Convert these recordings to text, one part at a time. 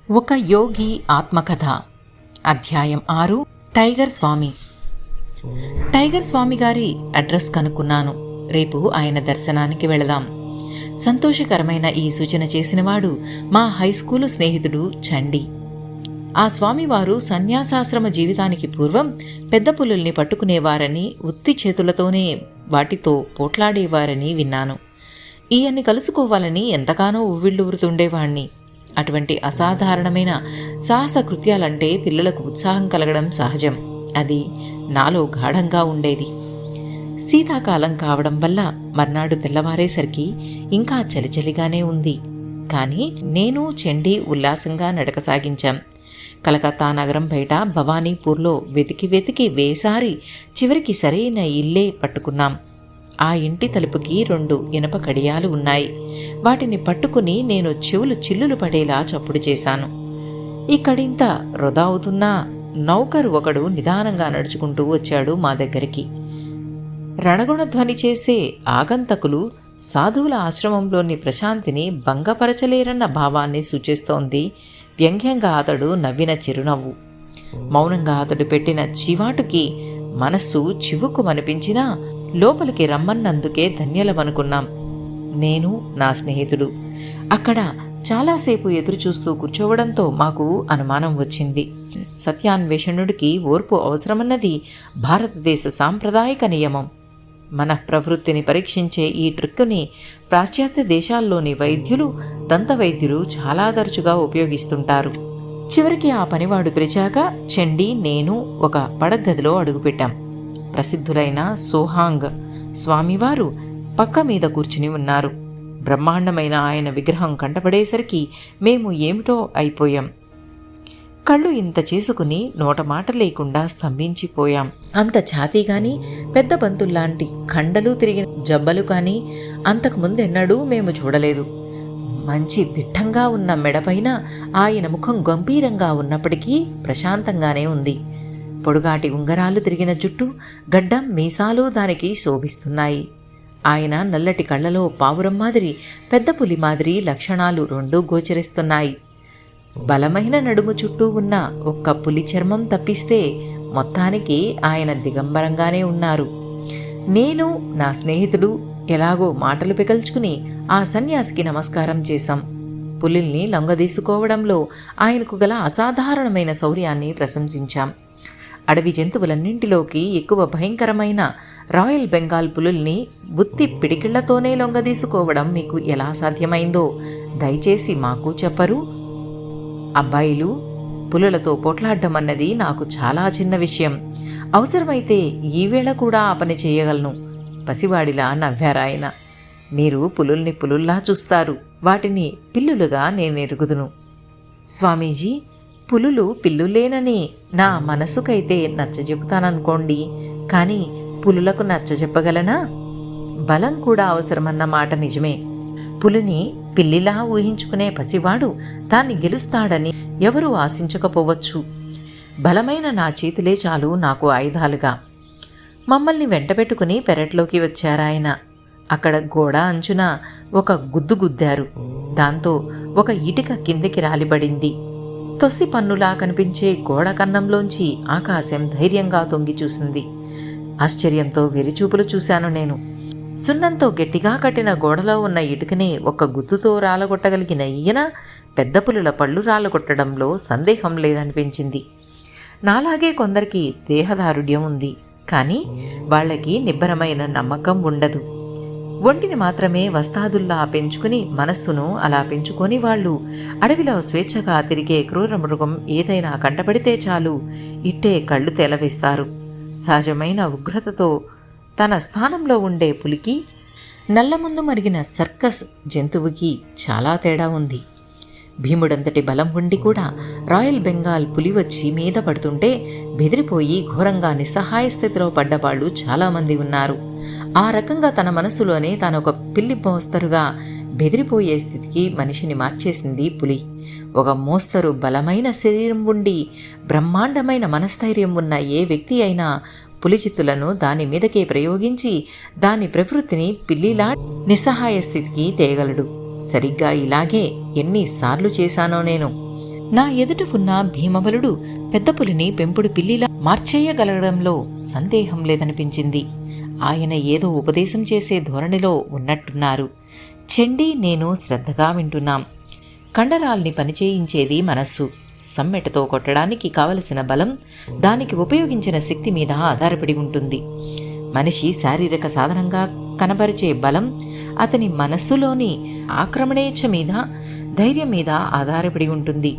ఒక యోగి ఆత్మకథ. అధ్యాయం 6. టైగర్ స్వామి. టైగర్ స్వామి గారి అడ్రస్ కనుక్కున్నాను. రేపు ఆయన దర్శనానికి వెళదాం. సంతోషకరమైన ఈ సూచన చేసినవాడు మా హైస్కూలు స్నేహితుడు చండి. ఆ స్వామివారు సన్యాసాశ్రమ జీవితానికి పూర్వం పెద్ద పులుల్ని పట్టుకునేవారని, ఉత్తి చేతులతోనే వాటితో పోట్లాడేవారని విన్నాను. ఈయన్ని కలుసుకోవాలని ఎంతగానో ఉవ్విళ్ళూరుతుండేవాణ్ణి. అటువంటి అసాధారణమైన సాహస కృత్యాలంటే పిల్లలకు ఉత్సాహం కలగడం సహజం. అది నాలో గాఢంగా ఉండేది. శీతాకాలం కావడం వల్ల మర్నాడు తెల్లవారేసరికి ఇంకా చలిచలిగానే ఉంది. కానీ నేను చెండి ఉల్లాసంగా నడక సాగించాం. కలకత్తా నగరం బయట భవానీపూర్లో వెతికి వేసారి చివరికి సరైన ఇల్లే పట్టుకున్నాం. ఆ ఇంటి తలుపుకి 2 ఇనప కడియాలు ఉన్నాయి. వాటిని పట్టుకుని నేను చెవులు చిల్లులు పడేలా చప్పుడు చేశాను. ఇక్కడింత వృధా అవుతున్నా నౌకరు ఒకడు నిదానంగా నడుచుకుంటూ వచ్చాడు మా దగ్గరికి. రణగుణధ్వని చేసే ఆగంతకులు సాధువుల ఆశ్రమంలోని ప్రశాంతిని భంగపరచలేరన్న భావాన్ని సూచిస్తోంది వ్యంగ్యంగా అతడు నవ్విన చిరునవ్వు. మౌనంగా అతడు పెట్టిన చీవాటుకి మనస్సు చివుక్కుమనిపించినా లోపలికి రమ్మన్నందుకే ధన్యలమనుకున్నాం. నేను, నా స్నేహితుడు అక్కడ చాలాసేపు ఎదురుచూస్తూ కూర్చోవడంతో మాకు అనుమానం వచ్చింది. సత్యాన్వేషణుడికి ఓర్పు అవసరమన్నది భారతదేశ సాంప్రదాయిక నియమం. మన ప్రవృత్తిని పరీక్షించే ఈ ట్రిక్కుని పాశ్చాత్య దేశాల్లోని వైద్యులు, దంతవైద్యులు చాలా తరచుగా ఉపయోగిస్తుంటారు. చివరికి ఆ పనివాడు పిలిచాక చండి, నేను ఒక పడగదిలో అడుగుపెట్టాం. ప్రసిద్ధులైన సోహాంగ్ స్వామివారు పక్క మీద కూర్చుని ఉన్నారు. బ్రహ్మాండమైన ఆయన విగ్రహం కంటపడేసరికి మేము ఏమిటో అయిపోయాం. కళ్ళు ఇంత చేసుకుని నోట మాట లేకుండా స్తంభించిపోయాం. అంత ఛాతీ గాని, పెద్ద బంతుల్లాంటి కండలు తిరిగిన జబ్బలు కానీ అంతకుముందెన్నడూ మేము చూడలేదు. మంచి దిట్టంగా ఉన్న మెడపైన ఆయన ముఖం గంభీరంగా ఉన్నప్పటికీ ప్రశాంతంగానే ఉంది. పొడుగాటి ఉంగరాలు తిరిగిన జుట్టు, గడ్డం, మీసాలు దానికి శోభిస్తున్నాయి. ఆయన నల్లటి కళ్ళలో పావురం మాదిరి, పెద్ద పులి మాదిరి లక్షణాలు 2 గోచరిస్తున్నాయి. బలమైన నడుము చుట్టూ ఉన్న ఒక్క పులి చర్మం తప్పిస్తే మొత్తానికి ఆయన దిగంబరంగానే ఉన్నారు. నేను, నా స్నేహితుడు ఎలాగో మాటలు పికల్చుకుని ఆ సన్యాసికి నమస్కారం చేశాం. పులిల్ని లొంగదీసుకోవడంలో ఆయనకు గల అసాధారణమైన శౌర్యాన్ని ప్రశంసించాం. అడవి జంతువులన్నింటిలోకి ఎక్కువ భయంకరమైన రాయల్ బెంగాల్ పులుల్ని బుత్తి పిడికిళ్లతోనే లొంగదీసుకోవడం మీకు ఎలా సాధ్యమైందో దయచేసి మాకు చెప్పరు? అబ్బాయిలు, పులులతో పోట్లాడడం అన్నది నాకు చాలా చిన్న విషయం. అవసరమైతే ఈవేళ కూడా ఆ పని చేయగలను. పసివాడిలా నవ్వారాయన. మీరు పులుల్ని పులుల్లా చూస్తారు, వాటిని పిల్లులుగా నేనెరుగుదును. స్వామీజీ, పులులు పిల్లులేనని నా మనసుకైతే నచ్చజెపుతాననుకోండి, కానీ పులులకు నచ్చజెప్పగలనా? బలం కూడా అవసరమన్న మాట నిజమే. పులిని పిల్లిలా ఊహించుకునే పసివాడు దాన్ని గెలుస్తాడని ఎవరూ ఆశించకపోవచ్చు. బలమైన నా చేతులే చాలు నాకు ఆయుధాలుగా. మమ్మల్ని వెంటబెట్టుకుని పెరట్లోకి వచ్చారాయన. అక్కడ గోడ అంచున ఒక గుద్దు గుద్దారు. దాంతో ఒక ఇటుక కిందికి రాలిబడింది. తొస్సి పన్నులా కనిపించే గోడ కన్నంలోంచి ఆకాశం ధైర్యంగా తొంగి చూసింది. ఆశ్చర్యంతో వెరిచూపులు చూశాను నేను. సున్నంతో గట్టిగా కట్టిన గోడలో ఉన్న ఇటుకనే ఒక గుద్దుతో రాలగొట్టగలిగిన ఈయన పెద్ద పులుల పళ్ళు రాలగొట్టడంలో సందేహం లేదనిపించింది. నాలాగే కొందరికి దేహదారుఢ్యం ఉంది, కానీ వాళ్లకి నిబ్బరమైన నమ్మకం ఉండదు. ఒంటిని మాత్రమే వస్తాదుల్లా పెంచుకుని మనస్సును అలా పెంచుకొని వాళ్ళు అడవిలో స్వేచ్ఛగా తిరిగే క్రూర మృగం ఏదైనా కంటపడితే చాలు ఇట్టే కళ్ళు తెలవేస్తారు. సహజమైన ఉగ్రతతో తన స్థానంలో ఉండే పులికి, నల్లముందు మరిగిన సర్కస్ జంతువుకి చాలా తేడా ఉంది. భీముడంతటి బలం ఉండి కూడా రాయల్ బెంగాల్ పులి వచ్చి మీద పడుతుంటే బెదిరిపోయి ఘోరంగా నిస్సహాయ స్థితిలో పడ్డవాళ్లు చాలామంది ఉన్నారు. ఆ రకంగా తన మనసులోనే తానొక పిల్లి మోస్తరుగా బెదిరిపోయే స్థితికి మనిషిని మార్చేసింది పులి. ఒక మోస్తరు బలమైన శరీరం ఉండి బ్రహ్మాండమైన మనస్థైర్యం ఉన్న ఏ వ్యక్తి అయినా పులిచిత్తులను దాని మీదకే ప్రయోగించి దాని ప్రవృత్తిని పిల్లిలా నిస్సహాయ స్థితికి తేగలడు. సరిగ్గా ఇలాగే ఎన్నిసార్లు చేశానో నేను. నా ఎదుట ఉన్న భీమబలుడు పెద్ద పులిని పెంపుడు పిల్లిలా మార్చేయగలగడంలో సందేహం లేదనిపించింది. ఆయన ఏదో ఉపదేశం చేసే ధోరణిలో ఉన్నట్టున్నారు. చెండి నేను శ్రద్ధగా వింటున్నాం. కండరాల్ని పనిచేయించేది మనస్సు. సమ్మెటతో కొట్టడానికి కావలసిన బలం దానికి ఉపయోగించిన శక్తి మీద ఆధారపడి ఉంటుంది. మనిషి శారీరక సాధనంగా కనబరిచే బలం అతని మనస్సులోని ఆక్రమణేచ్ఛ మీద, ధైర్యం మీద ఆధారపడి ఉంటుంది.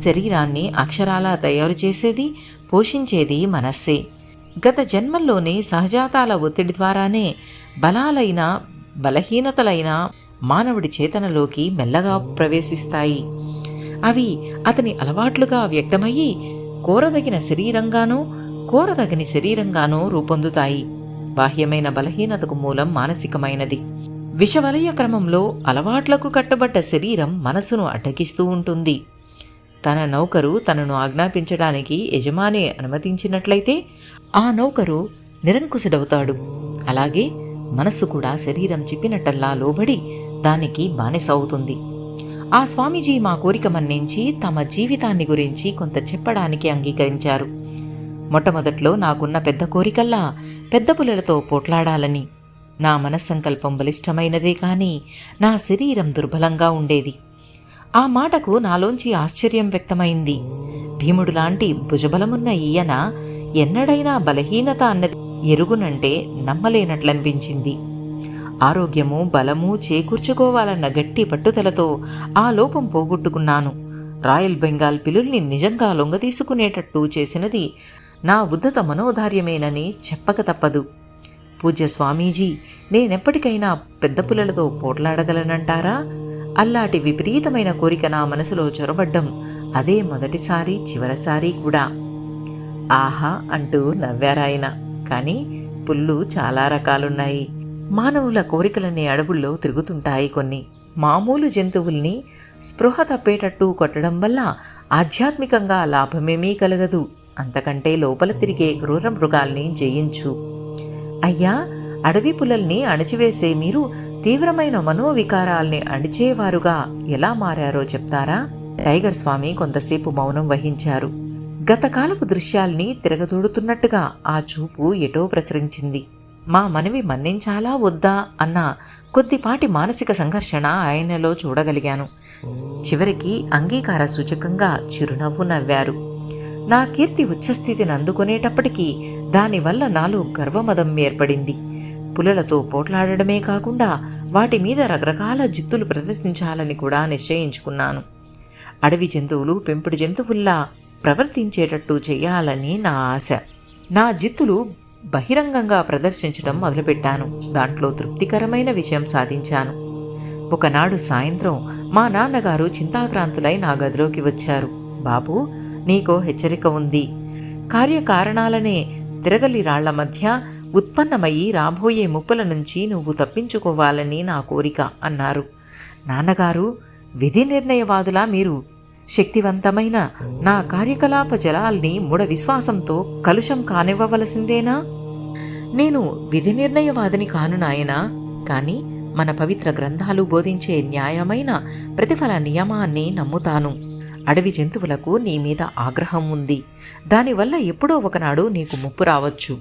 శరీరాన్ని అక్షరాలా తయారు చేసేది, పోషించేది మనస్సే. గత జన్మల్లోని సహజాతాల ఒత్తిడి ద్వారానే బలాలైన, బలహీనతలైన మానవుడి చేతనలోకి మెల్లగా ప్రవేశిస్తాయి. అవి అతని అలవాట్లుగా వ్యక్తమయ్యి కోరదగిన శరీరంగానో, కోరదగని శరీరంగానో రూపొందుతాయి. బాహ్యమైన బలహీనతకు మూలం మానసికమైనది. విషవలయ క్రమంలో అలవాట్లకు కట్టుబడ్డ శరీరం మనసును అడ్డగిస్తూ ఉంటుంది. తన నౌకరు తనను ఆజ్ఞాపించడానికి యజమాని అనుమతించినట్లయితే ఆ నౌకరు నిరంకుశుడవుతాడు. అలాగే మనస్సు కూడా శరీరం చెప్పినట్టల్లా లోబడి దానికి బానిస అవుతుంది. ఆ స్వామీజీ మా కోరిక మన్నించి తమ జీవితాన్ని గురించి కొంత చెప్పడానికి అంగీకరించారు. మొట్టమొదట్లో నాకున్న పెద్ద కోరికల్లా పెద్ద పులులతో పోట్లాడాలని. నా మనస్సంకల్పం బలిష్టమైనదే కానీ నా శరీరం దుర్బలంగా ఉండేది. ఆ మాటకు నాలోంచి ఆశ్చర్యం వ్యక్తమైంది. భీముడు లాంటి భుజబలమున్న ఈయన ఎన్నడైనా బలహీనత అన్నది ఎరుగునంటే నమ్మలేనట్లనిపించింది. ఆరోగ్యము, బలము చేకూర్చుకోవాలన్న గట్టి పట్టుదలతో ఆ లోపం పోగొట్టుకున్నాను. రాయల్ బెంగాల్ పిలుల్ని నిజంగా లొంగదీసుకునేటట్టు చేసినది నా ఉద్ధత మనోధార్యమేనని చెప్పక తప్పదు. పూజ్య స్వామీజీ, నేనెప్పటికైనా పెద్ద పుల్లలతో పోట్లాడగలనంటారా? అల్లాంటి విపరీతమైన కోరిక నా మనసులో చొరబడ్డం అదే మొదటిసారి, చివరిసారి కూడా. ఆహా అంటూ నవ్వారాయన. కానీ పుల్లు చాలా రకాలున్నాయి. మానవుల కోరికలనే అడవుల్లో తిరుగుతుంటాయి కొన్ని. మామూలు జంతువుల్ని స్పృహ తప్పేటట్టు కొట్టడం వల్ల ఆధ్యాత్మికంగా లాభమేమీ కలగదు. అంతకంటే లోపల తిరిగే క్రూర మృగాల్ని జయించు. అయ్యా, అడవి పుల్లల్ని అణిచివేసే మీరు తీవ్రమైన మనోవికారాల్ని అణిచేవారుగా ఎలా మారారో చెప్తారా? టైగర్ స్వామి కొంతసేపు మౌనం వహించారు. గతకాలపు దృశ్యాల్ని తిరగదోడుతున్నట్టుగా ఆ చూపు ఎటో ప్రసరించింది. మా మనవి మన్నించాలా వద్దా అన్న కొద్దిపాటి మానసిక సంఘర్షణ ఆయనలో చూడగలిగాను. చివరికి అంగీకార సూచకంగా చిరునవ్వు నవ్వారు. నా కీర్తి ఉచ్చస్థితిని అందుకునేటప్పటికీ దానివల్ల నాలో గర్వమదం ఏర్పడింది. పులులతో పోట్లాడడమే కాకుండా వాటి మీద రకరకాల జిత్తులు ప్రదర్శించాలని కూడా నిశ్చయించుకున్నాను. అడవి జంతువులు పెంపుడు జంతువుల్లా ప్రవర్తించేటట్టు చేయాలని నా ఆశ. నా జిత్తులు బహిరంగంగా ప్రదర్శించడం మొదలుపెట్టాను. దాంట్లో తృప్తికరమైన విజయం సాధించాను. ఒకనాడు సాయంత్రం మా నాన్నగారు చింతాక్రాంతులై నా గదిలోకి వచ్చారు. బాబూ, నీకో హెచ్చరిక ఉంది. కార్యకారణాలనే తిరగలి రాళ్ల మధ్య ఉత్పన్నమయ్యి రాబోయే ముప్పుల నుంచి నువ్వు తప్పించుకోవాలని నా కోరిక అన్నారు. నాన్నగారు, విధి నిర్ణయవాదులా మీరు శక్తివంతమైన నా కార్యకలాప జలాల్ని మూఢ విశ్వాసంతో కలుషం కానివ్వవలసిందేనా? నేను విధి నిర్ణయవాదిని కాను నాయనా, కాని మన పవిత్ర గ్రంథాలు బోధించే న్యాయమైన ప్రతిఫల నియమాన్ని నమ్ముతాను. అడవి జంతువులకు నీ మీద ఆగ్రహం ఉంది. దానివల్ల ఎప్పుడో ఒకనాడు నీకు ముప్పు రావచ్చు.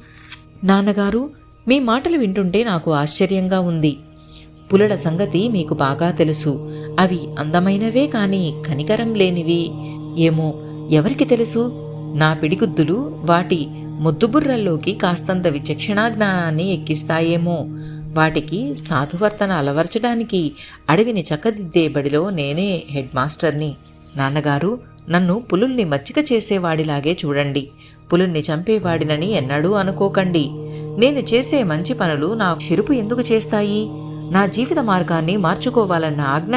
నాన్నగారు, మీ మాటలు వింటుంటే నాకు ఆశ్చర్యంగా ఉంది. పులుల సంగతి మీకు బాగా తెలుసు. అవి అందమైనవే కాని కనికరం లేనివి. ఏమో, ఎవరికి తెలుసు? నా పిడిగుద్దులు వాటి ముద్దుబుర్రల్లోకి కాస్తంత విచక్షణా జ్ఞానాన్ని ఎక్కిస్తాయేమో. వాటికి సాధువర్తన అలవర్చడానికి అడవిని చక్కదిద్దే బడిలో నేనే హెడ్ మాస్టర్ని. నాన్నగారు, నన్ను పులుల్ని మచ్చిక చేసేవాడిలాగే చూడండి. పులుల్ని చంపేవాడినని ఎన్నడూ అనుకోకండి. నేను చేసే మంచి పనులు నాకు చిరుపు ఎందుకు చేస్తాయి? నా జీవిత మార్గాన్ని మార్చుకోవాలన్న ఆజ్ఞ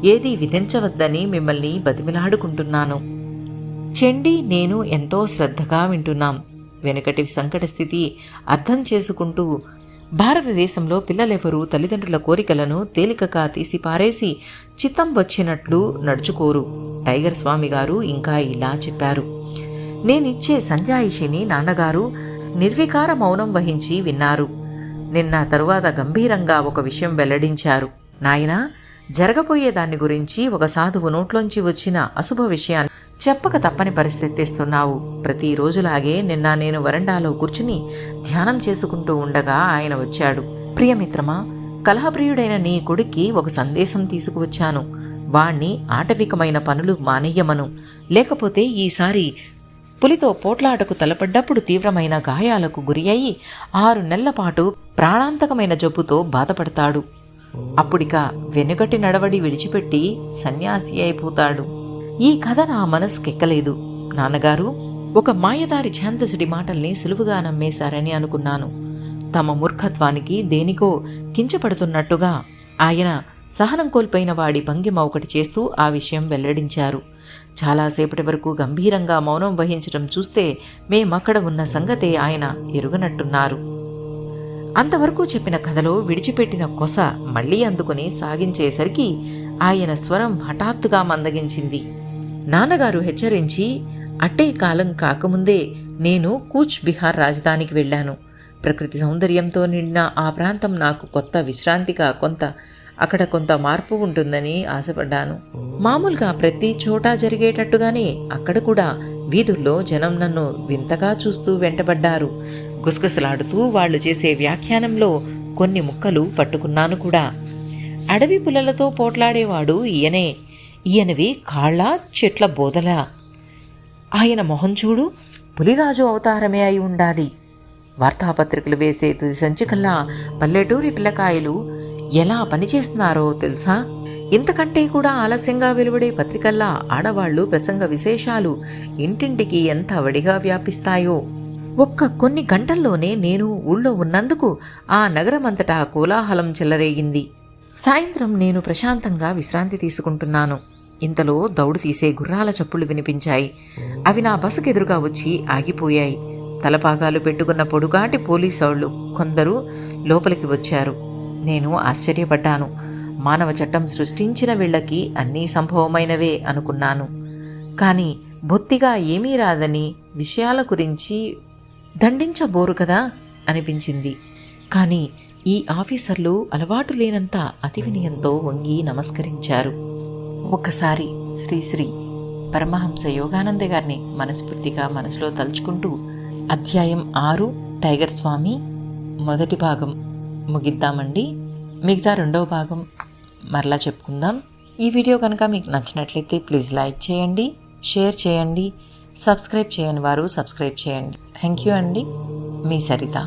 ఏదీ విధించవద్దని మిమ్మల్ని బతిమిలాడుకుంటున్నాను. చెండి నేను ఎంతో శ్రద్ధగా వింటున్నాం. వెనుకటి సంకట స్థితి అర్థం చేసుకుంటూ భారతదేశంలో పిల్లలెవరూ తల్లిదండ్రుల కోరికలను తేలికగా తీసిపారేసి చిత్తం వచ్చినట్లు నడుచుకోరు. టైగర్ స్వామి గారు ఇంకా ఇలా చెప్పారు. నేనిచ్చే సంజాయిషిని నాన్నగారు నిర్వికార మౌనం వహించి విన్నారు. నిన్న తరువాత గంభీరంగా ఒక విషయం వెల్లడించారు. నాయనా, జరగబోయే దాన్ని గురించి ఒక సాధువు నోట్లోంచి వచ్చిన అశుభ విషయాన్ని చెప్పక తప్పని పరిస్థితి తెస్తున్నావు. ప్రతిరోజులాగే నిన్న నేను వరండాలో కూర్చుని ధ్యానం చేసుకుంటూ ఉండగా ఆయన వచ్చాడు. ప్రియమిత్రమా, కలహప్రియుడైన నీ కొడుక్కి ఒక సందేశం తీసుకువచ్చాను. వాణ్ణి ఆటవికమైన పనులు మానేయమను, లేకపోతే ఈసారి పులితో పోట్లాటకు తలపడ్డప్పుడు తీవ్రమైన గాయాలకు గురి అయి 6 నెలల పాటు ప్రాణాంతకమైన జబ్బుతో బాధపడతాడు. అప్పుడిక వెనుగటి నడవడి విడిచిపెట్టి సన్యాసి అయిపోతాడు. ఈ కథ నా మనసుకెక్కలేదు. నాన్నగారు ఒక మాయదారి ఛాందసుడి మాటల్ని సులువుగా నమ్మేశారని అనుకున్నాను. తమ మూర్ఖత్వానికి దేనికో కించపడుతున్నట్టుగా ఆయన సహనం కోల్పోయిన వాడి భంగిమ ఒకటి చేస్తూ ఆ విషయం వెల్లడించారు. చాలాసేపటి వరకు గంభీరంగా మౌనం వహించడం చూస్తే మేమక్కడ ఉన్న సంగతే ఆయన ఎరుగనట్టున్నారు. అంతవరకు చెప్పిన కథలో విడిచిపెట్టిన కొస మళ్లీ అందుకుని సాగించేసరికి ఆయన స్వరం హఠాత్తుగా మందగించింది. నాన్నగారు హెచ్చరించి అట్టే కాలం కాకముందే నేను కూచ్ బిహార్ రాజధానికి వెళ్ళాను. ప్రకృతి సౌందర్యంతో నిండిన ఆ ప్రాంతం నాకు కొత్త విశ్రాంతిగా అక్కడ కొంత మార్పు ఉంటుందని ఆశపడ్డాను. మామూలుగా ప్రతి చోటా జరిగేటట్టుగానే అక్కడ కూడా వీధుల్లో జనం నన్ను వింతగా చూస్తూ వెంటబడ్డారు. గుసగుసలాడుతూ వాళ్లు చేసే వ్యాఖ్యానంలో కొన్ని ముక్కలు పట్టుకున్నాను కూడా. అడవి పుల్లలతో పోట్లాడేవాడు ఈయనవి కాళ్ళ చెట్ల బోదలా. ఆయన మొహం చూడు, పులిరాజు అవతారమే అయి ఉండాలి. వార్తాపత్రికలు వేసే తుది సంచికల్లా పల్లెటూరి పిల్లకాయలు ఎలా పనిచేస్తున్నారో తెలుసా? ఇంతకంటే కూడా ఆలస్యంగా వెలువడే పత్రికల్లా ఆడవాళ్లు ప్రసంగ విశేషాలు ఇంటింటికి ఎంత వడిగా వ్యాపిస్తాయో. కొన్ని గంటల్లోనే నేను ఊళ్ళో ఉన్నందుకు ఆ నగరమంతటా కోలాహలం చెలరేగింది. సాయంత్రం నేను ప్రశాంతంగా విశ్రాంతి తీసుకుంటున్నాను. ఇంతలో దౌడు తీసే గుర్రాల చప్పుళ్లు వినిపించాయి. అవి నా బసకెదురుగా వచ్చి ఆగిపోయాయి. తలపాగాలు పెట్టుకున్న పొడుగాటి పోలీసోళ్లు కొందరు లోపలికి వచ్చారు. నేను ఆశ్చర్యపడ్డాను. మానవ చట్టం సృష్టించిన వీళ్లకి అన్నీ సంభవమైనవే అనుకున్నాను. కానీ బొత్తిగా ఏమీ రాదని విషయాల గురించి దండించబోరు కదా అనిపించింది. కానీ ఈ ఆఫీసర్లు అలవాటు లేనంత అతి వినయంతో వంగి నమస్కరించారు. ఒక్కసారి శ్రీ పరమహంస యోగానంద గారిని మనస్ఫూర్తిగా మనసులో తలుచుకుంటూ అధ్యాయం 6 టైగర్ స్వామి మొదటి భాగం ముగిద్దామండి. మిగతా 2వ భాగం మరలా చెప్పుకుందాం. ఈ వీడియో కనుక మీకు నచ్చినట్లయితే ప్లీజ్ లైక్ చేయండి, షేర్ చేయండి, సబ్స్క్రైబ్ చేయని వారు సబ్స్క్రైబ్ చేయండి. థ్యాంక్ యూ అండి. మీ సరిత.